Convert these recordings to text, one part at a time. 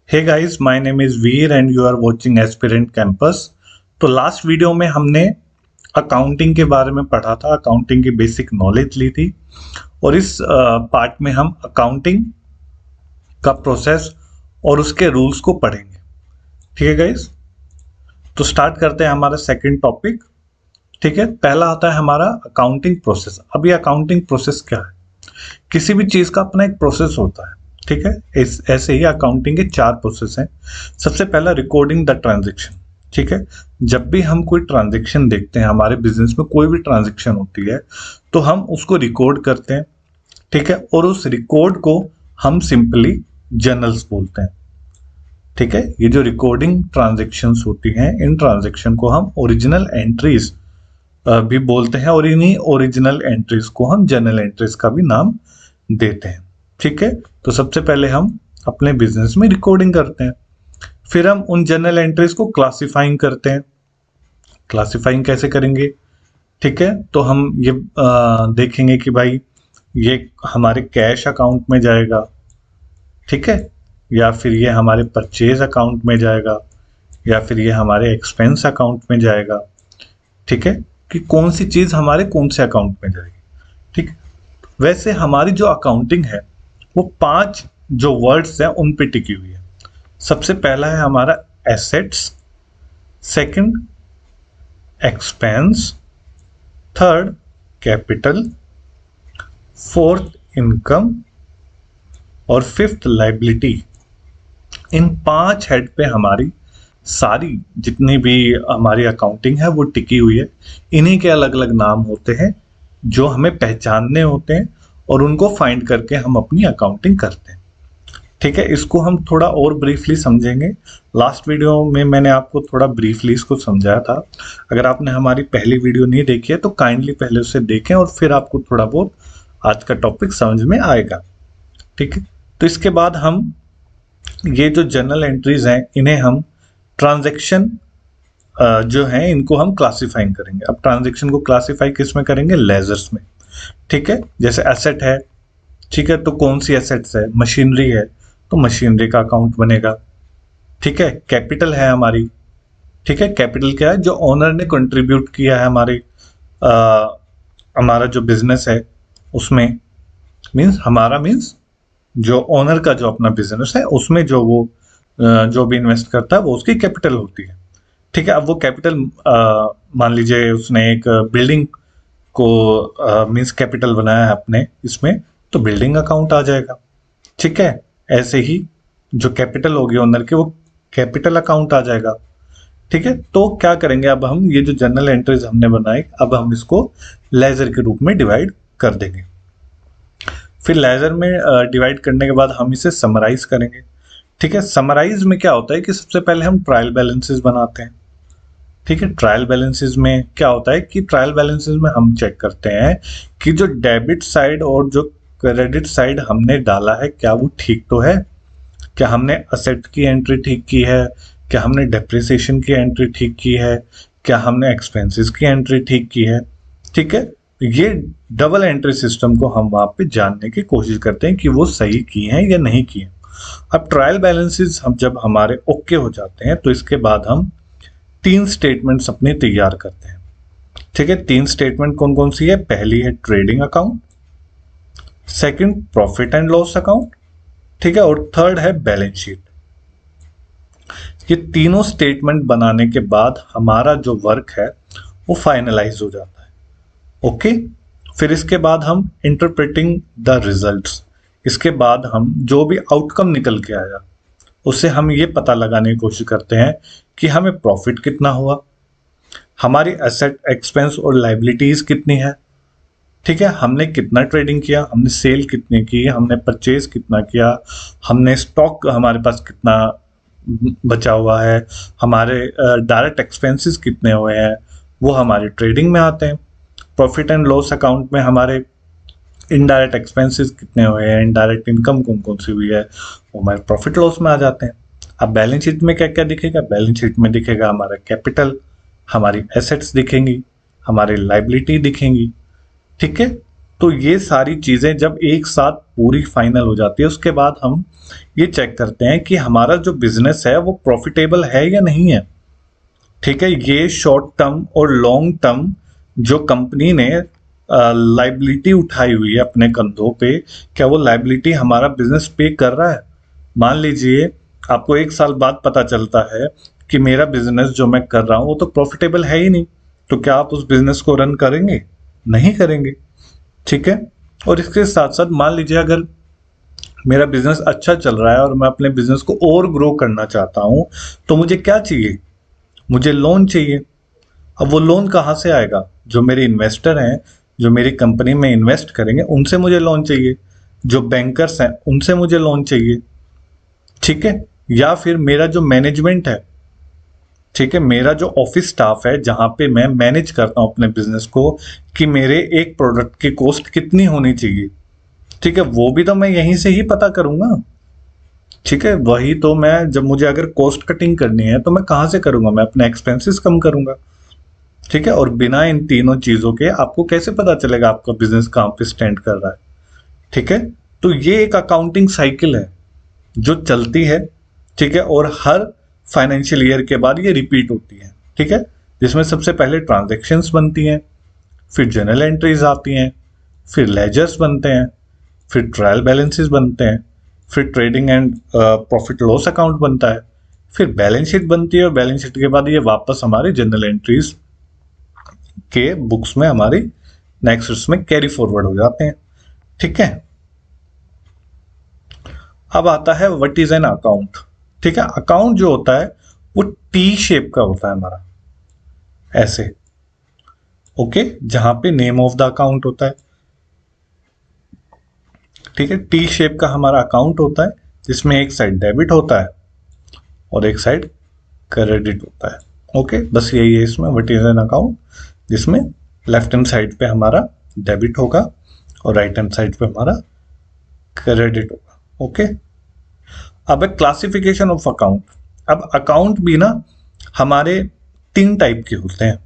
Hey guys, my name is Veer and you are watching aspirant campus. तो last video में हमने accounting के बारे में पढ़ा था, अकाउंटिंग की बेसिक नॉलेज ली थी और इस पार्ट में हम अकाउंटिंग का प्रोसेस और उसके रूल्स को पढ़ेंगे। ठीक है गाइस, तो स्टार्ट करते हैं हमारा सेकंड टॉपिक। ठीक है, पहला आता है हमारा अकाउंटिंग प्रोसेस। अब ये अकाउंटिंग प्रोसेस क्या है? किसी भी चीज का अपना एक प्रोसेस होता है। ठीक है, ऐसे ही अकाउंटिंग के 4 प्रोसेस हैं। सबसे पहला रिकॉर्डिंग द ट्रांजैक्शन। ठीक है, जब भी हम कोई ट्रांजैक्शन देखते हैं, हमारे बिजनेस में कोई भी ट्रांजैक्शन होती है तो हम उसको रिकॉर्ड करते हैं। ठीक है, और उस रिकॉर्ड को हम सिंपली जर्नल्स बोलते हैं। ठीक है, ये जो रिकॉर्डिंग ट्रांजैक्शंस होती हैं, इन ट्रांजैक्शन को हम ओरिजिनल एंट्रीज भी बोलते हैं और इन्हीं ओरिजिनल एंट्रीज को हम जर्नल एंट्रीज का भी नाम देते हैं। ठीक है, तो सबसे पहले हम अपने बिजनेस में रिकॉर्डिंग करते हैं, फिर हम उन जर्नल एंट्रीज को क्लासिफाइंग करते हैं। क्लासिफाइंग कैसे करेंगे? ठीक है, तो हम ये देखेंगे कि भाई ये हमारे कैश अकाउंट में जाएगा, ठीक है, या फिर ये हमारे परचेज अकाउंट में जाएगा, या फिर ये हमारे एक्सपेंस अकाउंट में जाएगा। ठीक है, कि कौन सी चीज हमारे कौन से अकाउंट में जाएगी। ठीक, वैसे हमारी जो अकाउंटिंग है वो 5 जो वर्ड्स हैं उन पे टिकी हुई है। सबसे पहला है हमारा assets, second expense, third capital, fourth income और फिफ्थ लायबिलिटी। इन 5 हेड पे हमारी सारी जितनी भी हमारी अकाउंटिंग है वो टिकी हुई है। इन्हीं के अलग अलग नाम होते हैं जो हमें पहचानने होते हैं और उनको फाइंड करके हम अपनी अकाउंटिंग करते हैं। ठीक है, इसको हम थोड़ा और ब्रीफली समझेंगे। लास्ट वीडियो में मैंने आपको थोड़ा ब्रीफली इसको समझाया था। अगर आपने हमारी पहली वीडियो नहीं देखी है तो काइंडली पहले उसे देखें और फिर आपको थोड़ा बहुत आज का टॉपिक समझ में आएगा। ठीक है, तो इसके बाद हम ये जो जर्नल एंट्रीज हैं इन्हें हम ट्रांजैक्शन जो है इनको हम क्लासिफाइंग करेंगे। अब ट्रांजैक्शन को क्लासिफाई किस में करेंगे? लेजर्स में। ठीक है, जैसे एसेट है, ठीक है, तो कौन सी एसेट्स है? मशीनरी है तो मशीनरी का अकाउंट बनेगा। ठीक है, कैपिटल है हमारी, ठीक है, कैपिटल क्या है? जो ओनर ने कंट्रीब्यूट किया है हमारा जो बिजनेस है उसमें, मीन्स जो ओनर का जो अपना बिजनेस है उसमें जो वो जो भी इन्वेस्ट करता है वो उसकी कैपिटल होती है। ठीक है, अब वो कैपिटल मान लीजिए उसने एक बिल्डिंग को मीन्स कैपिटल बनाया है अपने इसमें, तो बिल्डिंग अकाउंट आ जाएगा। ठीक है, ऐसे ही जो कैपिटल होगी ओनर की वो कैपिटल अकाउंट आ जाएगा। ठीक है, तो क्या करेंगे अब हम ये जो जर्नल एंट्रीज हमने बनाई अब हम इसको लेजर के रूप में डिवाइड कर देंगे। फिर लेजर में डिवाइड करने के बाद हम इसे समराइज करेंगे। ठीक है, समराइज में क्या होता है कि सबसे पहले हम ट्रायल बैलेंसेस बनाते हैं। ठीक है, ट्रायल बैलेंसेस में क्या होता है कि ट्रायल बैलेंसेस में हम चेक करते हैं कि जो डेबिट साइड और जो क्रेडिट साइड हमने डाला है क्या वो ठीक तो है, क्या हमने असेट की एंट्री ठीक की है, क्या हमने डेप्रिसिएशन की एंट्री ठीक की है, क्या हमने एक्सपेंसेस की एंट्री ठीक की है। ठीक है, ये डबल एंट्री सिस्टम को हम वहां पे जानने की कोशिश करते हैं कि वो सही की हैं या नहीं की हैं। अब ट्रायल बैलेंसेस हम जब हमारे ओके हो जाते हैं तो इसके बाद हम 3 स्टेटमेंट्स अपने तैयार करते हैं। ठीक है, 3 स्टेटमेंट कौन कौन सी है? पहली है trading account, second profit and loss account, ठीक है, और थर्ड है बैलेंस शीट। ये तीनों स्टेटमेंट बनाने के बाद हमारा जो वर्क है वो फाइनलाइज हो जाता है। ओके, फिर इसके बाद हम इंटरप्रेटिंग द रिजल्ट्स, इसके बाद हम जो भी आउटकम निकल के आया उससे हम ये पता लगाने की कोशिश करते हैं कि हमें प्रॉफिट कितना हुआ, हमारी एसेट एक्सपेंस और लायबिलिटीज कितनी है। ठीक है, हमने कितना ट्रेडिंग किया, हमने सेल कितनी की, हमने परचेज कितना किया, हमने स्टॉक हमारे पास कितना बचा हुआ है, हमारे डायरेक्ट एक्सपेंसेस कितने हुए हैं, वो हमारी ट्रेडिंग में आते हैं। प्रॉफिट एंड लॉस अकाउंट में हमारे इनडायरेक्ट एक्सपेंसेस कितने हुए हैं, इनडायरेक्ट इनकम कौन कौन सी हुई है, वो हमारे प्रॉफिट लॉस में आ जाते हैं। अब बैलेंस शीट में क्या क्या दिखेगा? बैलेंस शीट में दिखेगा हमारा कैपिटल, हमारी एसेट्स दिखेंगी, हमारी लायबिलिटी दिखेंगी। ठीक है, तो ये सारी चीजें जब एक साथ पूरी फाइनल हो जाती है, उसके बाद हम ये चेक करते हैं कि हमारा जो बिजनेस है वो प्रॉफिटेबल है या नहीं है। ठीक है, ये शॉर्ट टर्म और लॉन्ग टर्म जो कंपनी ने लाइबिलिटी उठाई हुई है अपने कंधों पे, क्या वो लाइबिलिटी हमारा बिजनेस पे कर रहा है। मान लीजिए आपको 1 साल बाद पता चलता है कि मेरा बिजनेस जो मैं कर रहा हूं वो तो प्रॉफिटेबल है ही नहीं, तो क्या आप उस बिजनेस को रन करेंगे? नहीं करेंगे। ठीक है, और इसके साथ साथ मान लीजिए अगर मेरा बिजनेस अच्छा चल रहा है और मैं अपने बिजनेस को और ग्रो करना चाहता हूं, तो मुझे क्या चाहिए? मुझे लोन चाहिए। अब वो लोन कहाँ से आएगा? जो मेरे इन्वेस्टर हैं, जो मेरी कंपनी में इन्वेस्ट करेंगे, उनसे मुझे लोन चाहिए। जो बैंकर्स हैं उनसे मुझे लोन चाहिए। ठीक है, या फिर मेरा जो मैनेजमेंट है, ठीक है, मेरा जो ऑफिस स्टाफ है जहां पे मैं मैनेज करता हूं अपने बिजनेस को, कि मेरे एक प्रोडक्ट की कॉस्ट कितनी होनी चाहिए। ठीक है, वो भी तो मैं यहीं से ही पता करूंगा। ठीक है, वही तो मैं, जब मुझे अगर कॉस्ट कटिंग करनी है तो मैं कहाँ से करूंगा? मैं अपने एक्सपेंसेस कम करूंगा। ठीक है, और बिना इन तीनों चीजों के आपको कैसे पता चलेगा आपका बिजनेस कहाँ पे स्टैंड कर रहा है? ठीक है, तो ये एक अकाउंटिंग साइकिल है जो चलती है। ठीक है, और हर फाइनेंशियल ईयर के बाद ये रिपीट होती है। ठीक है, जिसमें सबसे पहले ट्रांजैक्शंस बनती हैं, फिर जर्नल एंट्रीज आती हैं, फिर लेजर्स बनते हैं, फिर ट्रायल बैलेंसेस बनते हैं, फिर trading and profit loss account बनता है, फिर बैलेंस शीट बनती है, और बैलेंस शीट के बाद ये वापस हमारी जनरल एंट्रीज के बुक्स में हमारी नेक्स्ट उसमें कैरी फॉरवर्ड हो जाते हैं। ठीक है, अब आता है व्हाट इज एन अकाउंट। ठीक है, अकाउंट जो होता है वो टी शेप का होता है हमारा, ऐसे। ओके, जहां पे नेम ऑफ द अकाउंट होता है। ठीक है, टी शेप का हमारा अकाउंट होता है, जिसमें एक साइड डेबिट होता है और एक साइड क्रेडिट होता है। ओके, बस यही है इसमें व्हाट इज एन अकाउंट, जिसमें लेफ्ट हैंड साइड पे हमारा डेबिट होगा और राइट हैंड साइड पे हमारा क्रेडिट होगा। ओके, अब है क्लासिफिकेशन ऑफ अकाउंट। अब अकाउंट भी ना हमारे 3 टाइप के होते हैं।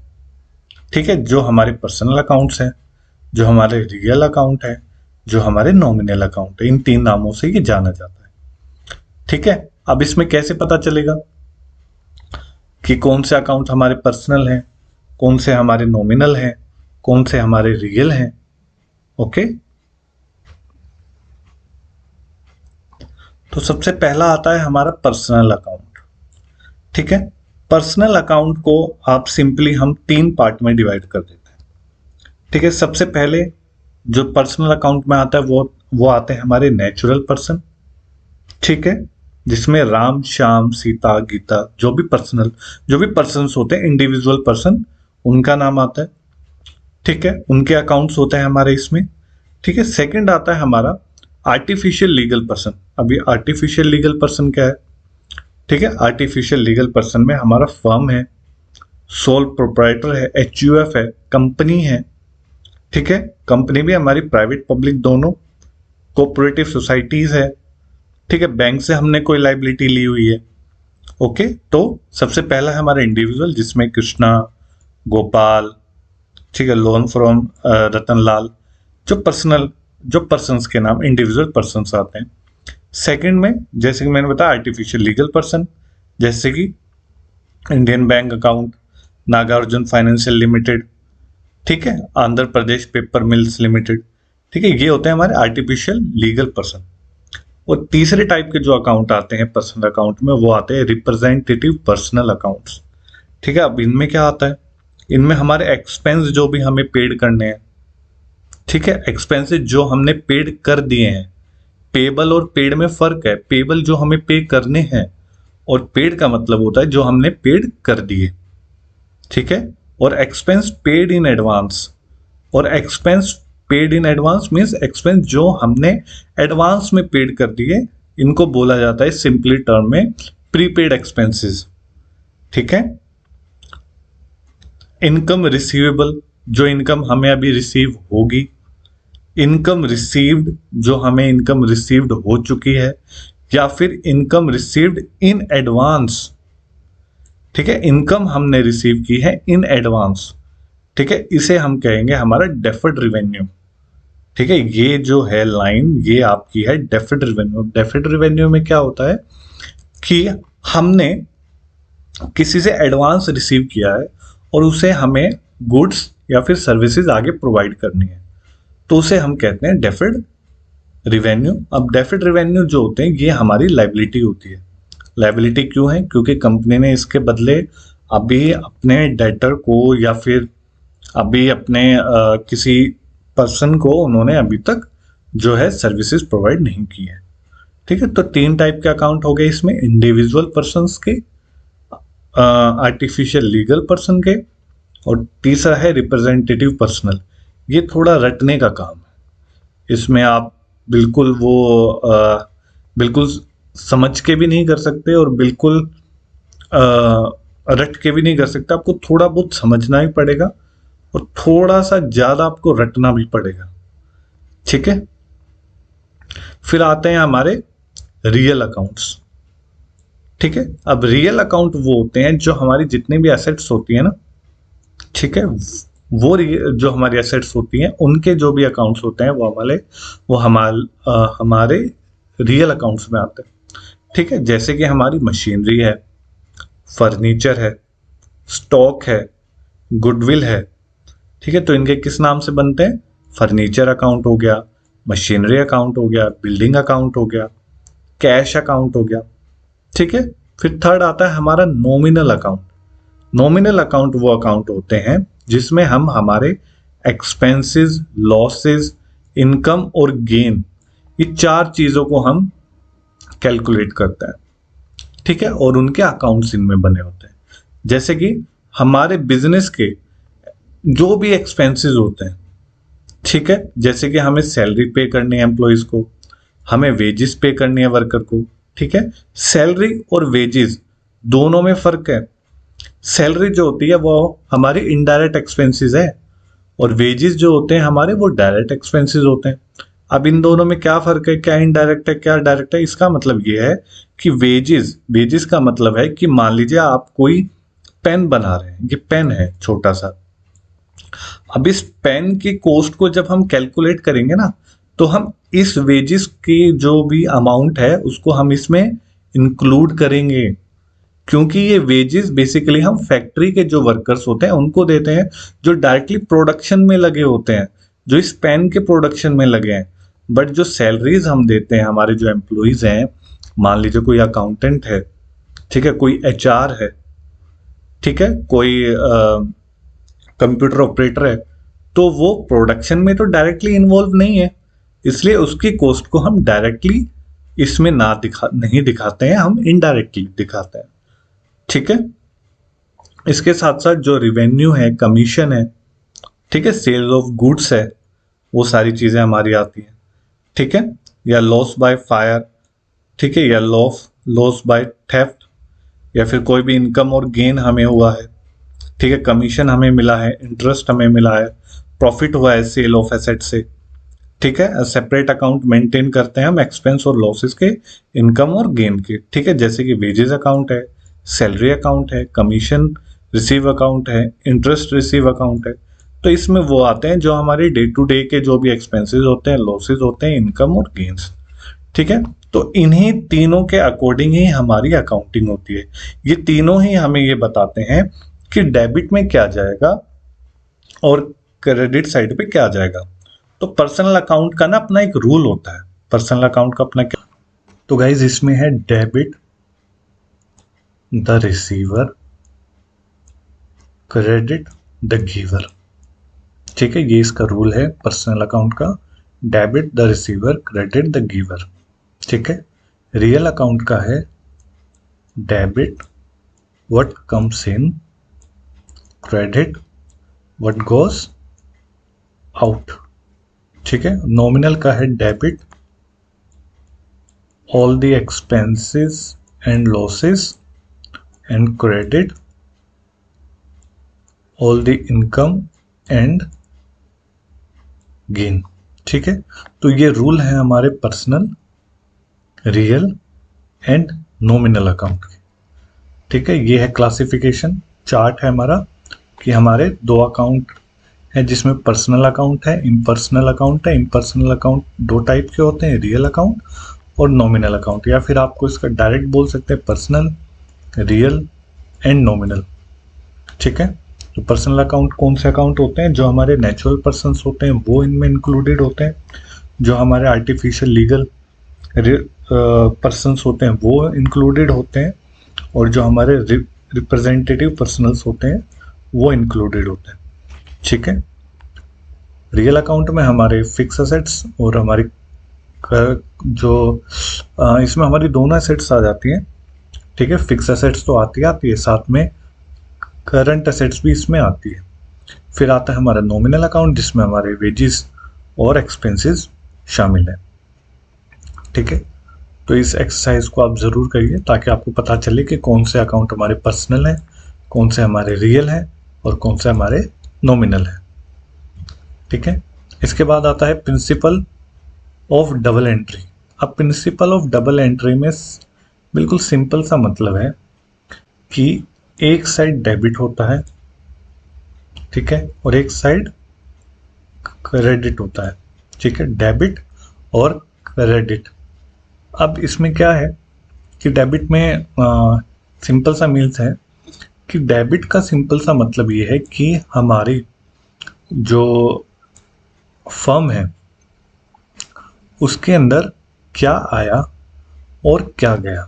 ठीक है, जो हमारे पर्सनल अकाउंट्स हैं, जो हमारे रियल अकाउंट है, जो हमारे नॉमिनल अकाउंट है। इन 3 नामों से ये जाना जाता है। ठीक है, अब इसमें कैसे पता चलेगा कि कौन से अकाउंट हमारे पर्सनल हैं, कौन से हमारे नॉमिनल हैं, कौन से हमारे रियल हैं? ओके, तो सबसे पहला आता है हमारा पर्सनल अकाउंट। ठीक है, पर्सनल अकाउंट को आप सिंपली हम 3 पार्ट में डिवाइड कर देते हैं। ठीक है, सबसे पहले जो पर्सनल अकाउंट में आता है वो आते हैं हमारे नेचुरल पर्सन। ठीक है, जिसमें राम श्याम सीता गीता जो भी पर्सन्स होते हैं, इंडिविजुअल पर्सन, उनका नाम आता है। ठीक है, उनके अकाउंट्स होते हैं हमारे इसमें। ठीक है, सेकंड आता है हमारा आर्टिफिशियल लीगल पर्सन। अभी आर्टिफिशियल लीगल पर्सन क्या है? ठीक है, आर्टिफिशियल लीगल पर्सन में हमारा फर्म है, सोल प्रोप्राइटर है, HUF है, कंपनी है। ठीक है, कंपनी भी हमारी प्राइवेट पब्लिक दोनों, कोऑपरेटिव सोसाइटीज है। ठीक है, बैंक से हमने कोई लाइबिलिटी ली हुई है। ओके, तो सबसे पहला है हमारा इंडिविजुअल, जिसमें कृष्णा, गोपाल, ठीक है, लोन फ्रॉम रतनलाल, जो पर्सन्स के नाम इंडिविजुअल पर्सन्स आते हैं। सेकंड में, जैसे कि मैंने बताया, आर्टिफिशियल लीगल पर्सन, जैसे कि Indian bank account, Nagarjuna financial limited, ठीक है, Andhra Pradesh paper mills limited. ठीक है, ये होते हैं हमारे आर्टिफिशियल लीगल पर्सन। और तीसरे टाइप के जो अकाउंट आते हैं पर्सनल अकाउंट में, वो आते हैं रिप्रेजेंटेटिव पर्सनल अकाउंट्स। ठीक है, अब इनमें क्या आता है? इनमें हमारे एक्सपेंस जो भी हमें पेड करने हैं, ठीक है, एक्सपेंसेस जो हमने पेड कर दिए हैं। पेबल और पेड में फर्क है। पेबल जो हमें पे करने हैं, और पेड का मतलब होता है जो हमने पेड कर दिए। ठीक है, और एक्सपेंस पेड इन एडवांस, और expense paid in advance means expense जो हमने एडवांस में पेड कर दिए, इनको बोला जाता है सिंपली टर्म में प्रीपेड एक्सपेंसेस। ठीक है, इनकम रिसीवेबल, जो इनकम हमें अभी रिसीव होगी, इनकम रिसीव्ड, जो हमें इनकम रिसीव्ड हो चुकी है, या फिर इनकम रिसीव्ड इन एडवांस। ठीक है, इनकम हमने रिसीव की है इन एडवांस। ठीक है, इसे हम कहेंगे हमारा डेफर्ड रिवेन्यू। ठीक है, ये जो है लाइन ये आपकी है डेफिड रेवेन्यू। डेफिड रेवेन्यू में क्या होता है कि हमने किसी से एडवांस रिसीव किया है और उसे हमें गुड्स या फिर सर्विसेज आगे प्रोवाइड करनी है, तो उसे हम कहते हैं डेफिड रिवेन्यू। अब डेफिड रेवेन्यू जो होते हैं ये हमारी लाइबिलिटी होती है। लाइबिलिटी क्यों है? क्योंकि कंपनी ने इसके बदले अभी अपने डेटर को या फिर अभी अपने किसी पर्सन को उन्होंने अभी तक जो है सर्विसेज प्रोवाइड नहीं की है। ठीक है, तो 3 टाइप के अकाउंट हो गए इसमें, इंडिविजुअल पर्सन्स के, आर्टिफिशियल लीगल पर्सन के, और तीसरा है रिप्रेजेंटेटिव पर्सनल। ये थोड़ा रटने का काम है, इसमें आप बिल्कुल बिल्कुल समझ के भी नहीं कर सकते और बिल्कुल रट के भी नहीं कर सकते। आपको थोड़ा बहुत समझना ही पड़ेगा और थोड़ा सा ज्यादा आपको रटना भी पड़ेगा। ठीक है, फिर आते हैं हमारे रियल अकाउंट्स। ठीक है, अब रियल अकाउंट वो होते हैं जो हमारी जितनी भी एसेट्स होती है ना, ठीक है, वो जो हमारी एसेट्स होती हैं उनके जो भी अकाउंट्स होते हैं वो हमारे रियल अकाउंट्स में आते हैं। ठीक है, जैसे कि हमारी मशीनरी है, फर्नीचर है, स्टॉक है, गुडविल है। ठीक है, तो इनके किस नाम से बनते हैं? फर्नीचर अकाउंट हो गया, मशीनरी अकाउंट हो गया, बिल्डिंग अकाउंट हो गया, कैश अकाउंट हो गया। ठीक है, फिर थर्ड आता है हमारा नॉमिनल अकाउंट। नॉमिनल अकाउंट वो अकाउंट होते हैं जिसमें हम हमारे एक्सपेंसेस, लॉसेस, इनकम और गेन, ये 4 चीजों को हम कैलकुलेट करते हैं। ठीक है, और उनके अकाउंट्स इनमें बने होते हैं। जैसे कि हमारे बिजनेस के जो भी एक्सपेंसेस होते हैं, ठीक है, जैसे कि हमें सैलरी पे करनी है एम्प्लॉयज को, हमें वेजेस पे करनी है वर्कर को। ठीक है, सैलरी और वेजेस दोनों में फर्क है। सैलरी जो होती है वो हमारी इनडायरेक्ट एक्सपेंसेस है और वेजेस जो होते हैं हमारे वो डायरेक्ट एक्सपेंसेस होते हैं। अब इन दोनों में क्या फर्क है, क्या इनडायरेक्ट है क्या डायरेक्ट है? इसका मतलब ये है कि वेजेस का मतलब है कि मान लीजिए आप कोई पेन बना रहे हैं, ये पेन है छोटा सा। अब इस पेन की कॉस्ट को जब हम कैलकुलेट करेंगे ना, तो हम इस वेजेस की जो भी अमाउंट है उसको हम इसमें इंक्लूड करेंगे, क्योंकि ये वेजेस बेसिकली हम फैक्ट्री के जो वर्कर्स होते हैं उनको देते हैं, जो डायरेक्टली प्रोडक्शन में लगे होते हैं, जो इस पेन के प्रोडक्शन में लगे हैं। बट जो सैलरीज हम देते हैं हमारे जो एम्प्लॉइज हैं, मान लीजिए कोई अकाउंटेंट है, ठीक है, कोई एचआर है, ठीक है, कोई कंप्यूटर ऑपरेटर है, तो वो प्रोडक्शन में तो डायरेक्टली इन्वॉल्व नहीं है, इसलिए उसकी कॉस्ट को हम डायरेक्टली इसमें नहीं दिखाते हैं, हम इनडायरेक्टली दिखाते हैं। ठीक है, इसके साथ साथ जो रिवेन्यू है, कमीशन है, ठीक है, सेल्स ऑफ गुड्स है, वो सारी चीजें हमारी आती हैं। ठीक है, या लॉस बाय फायर, ठीक है, या लॉस बाय थेफ्ट, या फिर कोई भी इनकम और गेन हमें हुआ है, ठीक है, कमीशन हमें मिला है, इंटरेस्ट हमें मिला है, प्रॉफिट हुआ है सेल ऑफ एसेट से। ठीक है, सेपरेट अकाउंट मेंटेन करते हैं हम एक्सपेंस और लॉसेस के, इनकम और गेन के। ठीक है, जैसे कि वेजेस अकाउंट है, सैलरी अकाउंट है, कमीशन रिसीव अकाउंट है, इंटरेस्ट रिसीव अकाउंट है। तो इसमें वो आते हैं जो हमारे डे टू डे के जो भी एक्सपेंसेस होते हैं, लॉसेस होते हैं, इनकम और गेन्स। ठीक है, तो इन्हीं तीनों के अकॉर्डिंग ही हमारी अकाउंटिंग होती है। ये तीनों ही हमें ये बताते हैं कि डेबिट में क्या जाएगा और क्रेडिट साइड पे क्या जाएगा। तो पर्सनल अकाउंट का ना अपना एक रूल होता है, पर्सनल अकाउंट का अपना क्या। तो गाइज इसमें है debit the receiver, credit the giver. ठीक है, ये इसका रूल है पर्सनल अकाउंट का, debit the receiver, credit the giver. ठीक है, रियल अकाउंट का है debit what comes in, credit what goes out. ठीक है, नॉमिनल का है debit all the expenses and losses and credit all the income and gain. ठीक है, तो ये रूल है हमारे personal, real and nominal account के। ठीक है, ये है क्लासिफिकेशन चार्ट है हमारा कि हमारे 2 अकाउंट है जिसमें पर्सनल अकाउंट है, इम्पर्सनल अकाउंट है। इम्पर्सनल अकाउंट दो टाइप के होते हैं, रियल अकाउंट और नॉमिनल अकाउंट, या फिर आपको इसका डायरेक्ट बोल सकते हैं पर्सनल, रियल एंड नॉमिनल। ठीक है, तो पर्सनल अकाउंट कौन से अकाउंट होते हैं? जो हमारे नेचुरल पर्सन्स होते हैं वो इनमें इंक्लूडेड होते हैं, जो हमारे आर्टिफिशियल लीगल पर्सन्स होते हैं वो इंक्लूडेड होते हैं, और जो हमारे रिप्रेजेंटेटिव पर्सनल्स होते हैं वो इंक्लूडेड होते हैं। ठीक है, रियल अकाउंट में हमारे फिक्स असेट्स और हमारी जो इसमें हमारी दोनों असेट्स आ जाती हैं। ठीक है, फिक्स असेट्स तो आती है, साथ में करंट असेट्स भी इसमें आती है। फिर आता है हमारा नॉमिनल अकाउंट जिसमें हमारे वेजेस और एक्सपेंसेस शामिल हैं। ठीक है, तो इस एक्सरसाइज को आप ज़रूर करिए ताकि आपको पता चले कि कौन से अकाउंट हमारे पर्सनल हैं, कौन से हमारे रियल हैं और कौन से हमारे नॉमिनल हैं। ठीक है, इसके बाद आता है प्रिंसिपल ऑफ डबल एंट्री। अब प्रिंसिपल ऑफ डबल एंट्री में बिल्कुल सिंपल सा मतलब है कि एक साइड डेबिट होता है, ठीक है, और एक साइड क्रेडिट होता है। ठीक है, डेबिट और क्रेडिट। अब इसमें क्या है कि डेबिट में सिंपल सा मीन्स है कि डेबिट का सिंपल सा मतलब ये है कि हमारी जो फर्म है उसके अंदर क्या आया और क्या गया।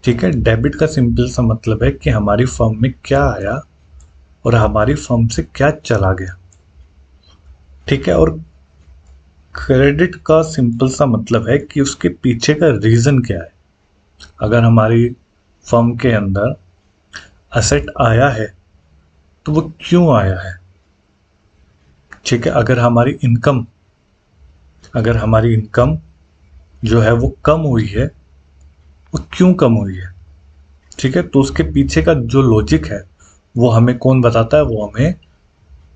ठीक है, डेबिट का सिंपल सा मतलब है कि हमारी फर्म में क्या आया और हमारी फर्म से क्या चला गया। ठीक है, और क्रेडिट का सिंपल सा मतलब है कि उसके पीछे का रीज़न क्या है। अगर हमारी फर्म के अंदर असेट आया है तो वो क्यों आया है। ठीक है, अगर हमारी इनकम जो है वो कम हुई है, वो क्यों कम हुई है। ठीक है, तो उसके पीछे का जो लॉजिक है वो हमें कौन बताता है? वो हमें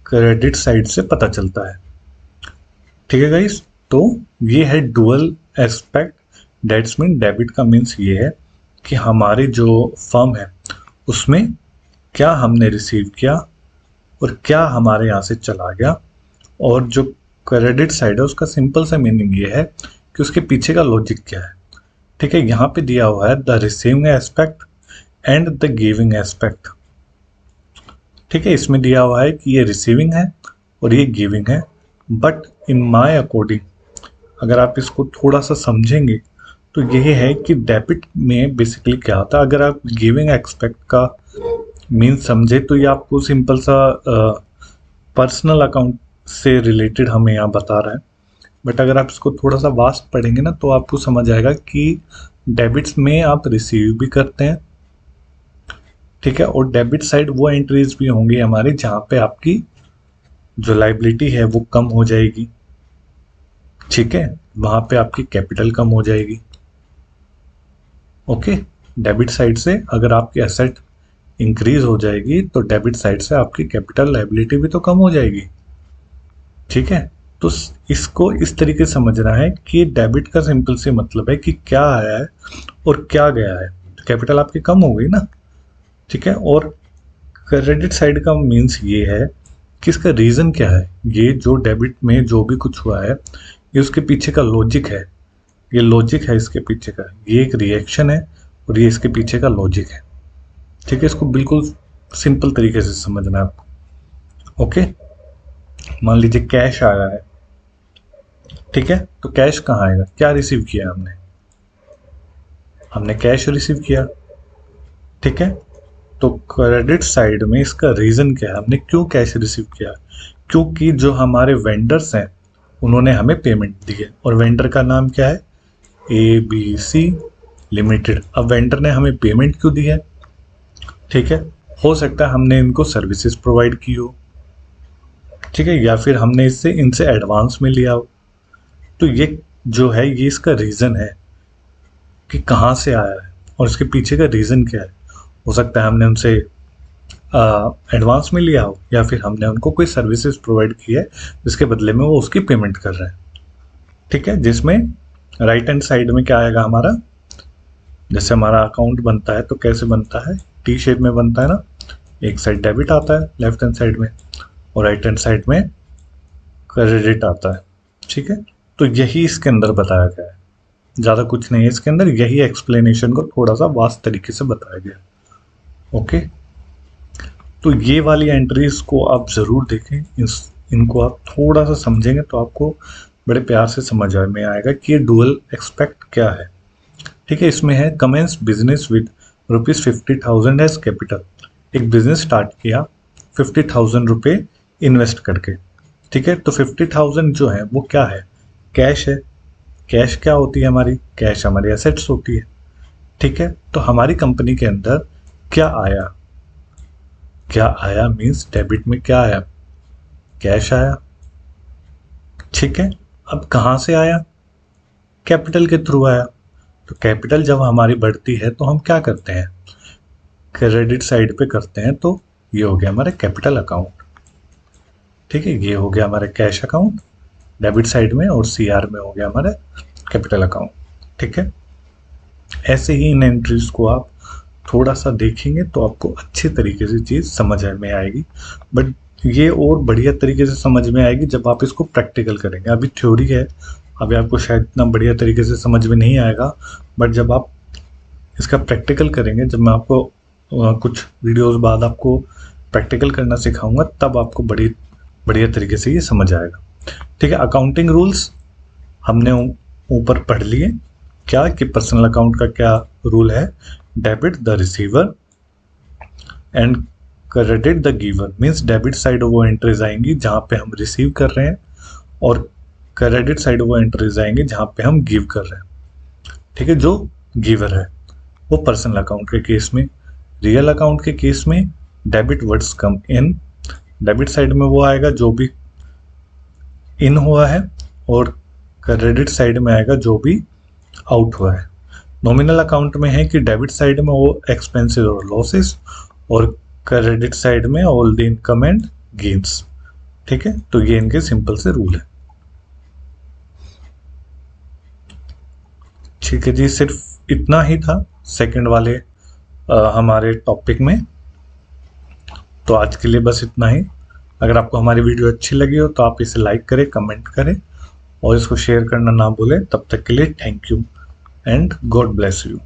क्रेडिट साइड से पता चलता है। ठीक है गाइस, तो ये है dual aspect. Debts mean debit का मीन्स ये है कि हमारी जो फर्म है उसमें क्या हमने रिसीव किया और क्या हमारे यहाँ से चला गया, और जो क्रेडिट साइड है उसका सिंपल सा मीनिंग ये है कि उसके पीछे का लॉजिक क्या है। ठीक है, यहाँ पे दिया हुआ है the receiving aspect and the giving aspect. ठीक है, इसमें दिया हुआ है कि ये रिसीविंग है और ये गिविंग है, बट इन माय अकॉर्डिंग अगर आप इसको थोड़ा सा समझेंगे तो यही है कि डेबिट में बेसिकली क्या होता है। अगर आप गिविंग एस्पेक्ट का मीन समझे तो ये आपको सिंपल सा पर्सनल अकाउंट से रिलेटेड हमें यहाँ बता रहा है, बट अगर आप इसको थोड़ा सा वास्ट पढ़ेंगे ना तो आपको समझ आएगा कि डेबिट्स में आप रिसीव भी करते हैं। ठीक है, और डेबिट साइड वो एंट्रीज भी होंगी हमारी जहाँ पे आपकी जो लाइबिलिटी है वो कम हो जाएगी। ठीक है, वहाँ पे आपकी कैपिटल कम हो जाएगी। ओके, डेबिट साइड से अगर आपकी एसेट इंक्रीज हो जाएगी तो डेबिट साइड से आपकी कैपिटल लाइबिलिटी भी तो कम हो जाएगी। ठीक है, तो इसको इस तरीके से समझना है कि डेबिट का सिंपल से मतलब है कि क्या आया है और क्या गया है, तो कैपिटल आपकी कम हो गई ना। ठीक है, और क्रेडिट साइड का मीन्स ये है कि इसका रीज़न क्या है। ये जो डेबिट में जो भी कुछ हुआ है ये उसके पीछे का लॉजिक है, ये लॉजिक है इसके पीछे का, ये एक रिएक्शन है और ये इसके पीछे का लॉजिक है। ठीक है, इसको बिल्कुल सिंपल तरीके से समझना है आपको। ओके, मान लीजिए कैश आया है। ठीक है, तो कैश कहाँ आएगा? क्या रिसीव किया हमने कैश रिसीव किया। ठीक है, तो क्रेडिट साइड में इसका रीज़न क्या है, हमने क्यों कैश रिसीव किया? क्योंकि जो हमारे वेंडर्स हैं उन्होंने हमें पेमेंट दी है, और वेंडर का नाम क्या है? ABC limited. अब वेंडर ने हमें पेमेंट क्यों दी है? ठीक है, हो सकता है हमने इनको सर्विसेज प्रोवाइड की हो, ठीक है, या फिर हमने इनसे एडवांस में लिया हो। तो ये जो है ये इसका रीज़न है कि कहाँ से आया है और इसके पीछे का रीज़न क्या है। हो सकता है हमने उनसे एडवांस में लिया हो, या फिर हमने उनको कोई सर्विसेज प्रोवाइड की है जिसके बदले में वो उसकी पेमेंट कर रहे हैं। ठीक है, जिसमें राइट हैंड साइड में क्या आएगा हमारा, जैसे हमारा अकाउंट बनता है तो कैसे बनता है? T शेप में बनता है ना, एक साइड डेबिट आता है लेफ्ट हैंड साइड में, और राइट हैंड साइड में क्रेडिट आता है। ठीक है, तो यही इसके अंदर बताया गया है, ज़्यादा कुछ नहीं है इसके अंदर, यही एक्सप्लेनेशन को थोड़ा सा वास्ट तरीके से बताया गया। ओके, तो ये वाली एंट्रीज को आप ज़रूर देखें, इनको आप थोड़ा सा समझेंगे तो आपको बड़े प्यार से समझ में आएगा कि ये डुअल एक्सपेक्ट क्या है। ठीक है, इसमें है commences business with ₹50,000 as capital. एक बिजनेस स्टार्ट किया 50,000 रुपये इन्वेस्ट करके। ठीक है, तो 50,000 जो है वो क्या है, कैश है। कैश क्या होती है हमारी, कैश हमारी एसेट्स होती है। ठीक है, तो हमारी कंपनी के अंदर क्या आया, क्या आया मीन्स डेबिट में क्या आया, कैश आया। ठीक है, अब कहाँ से आया, कैपिटल के थ्रू आया। तो कैपिटल जब हमारी बढ़ती है तो हम क्या करते हैं, क्रेडिट साइड पे करते हैं, तो ये हो गया हमारा कैपिटल अकाउंट। ठीक है, ये हो गया हमारा कैश अकाउंट डेबिट साइड में, और सीआर में हो गया हमारा कैपिटल अकाउंट। ठीक है, ऐसे ही इन एंट्रीज को आप थोड़ा सा देखेंगे तो आपको अच्छे तरीके से चीज़ समझ में आएगी। बट ये और बढ़िया तरीके से समझ में आएगी जब आप इसको प्रैक्टिकल करेंगे। अभी थ्योरी है, अभी आपको शायद इतना बढ़िया तरीके से समझ में नहीं आएगा, बट जब आप इसका प्रैक्टिकल करेंगे, जब मैं आपको कुछ वीडियोस बाद आपको प्रैक्टिकल करना सिखाऊंगा, तब आपको बढ़िया तरीके से ये समझ आएगा। ठीक है, अकाउंटिंग रूल्स हमने ऊपर पढ़ लिए, क्या कि पर्सनल अकाउंट का क्या रूल है, debit the receiver and credit the giver. Means debit side वो एंट्रीज आएंगी जहाँ पे हम रिसीव कर रहे हैं, और क्रेडिट साइड वो एंट्रीज आएंगी जहाँ पे हम गिव कर रहे हैं। ठीक है, जो गिवर है वो पर्सनल अकाउंट के केस में। रियल अकाउंट के केस में डेबिट वर्ड्स कम इन, डेबिट साइड में वो आएगा जो भी इन हुआ है, और क्रेडिट साइड में आएगा जो भी आउट हुआ है। नॉमिनल अकाउंट में है कि डेबिट साइड में वो एक्सपेंसेस और लॉसेस, और क्रेडिट साइड में all the income and gains. ठीक है, तो ये इनके सिंपल से रूल है। ठीक है जी, सिर्फ इतना ही था सेकंड वाले हमारे टॉपिक में। तो आज के लिए बस इतना ही। अगर आपको हमारी वीडियो अच्छी लगी हो तो आप इसे लाइक करें, कमेंट करें, और इसको शेयर करना ना भूलें। तब तक के लिए thank you and God bless you.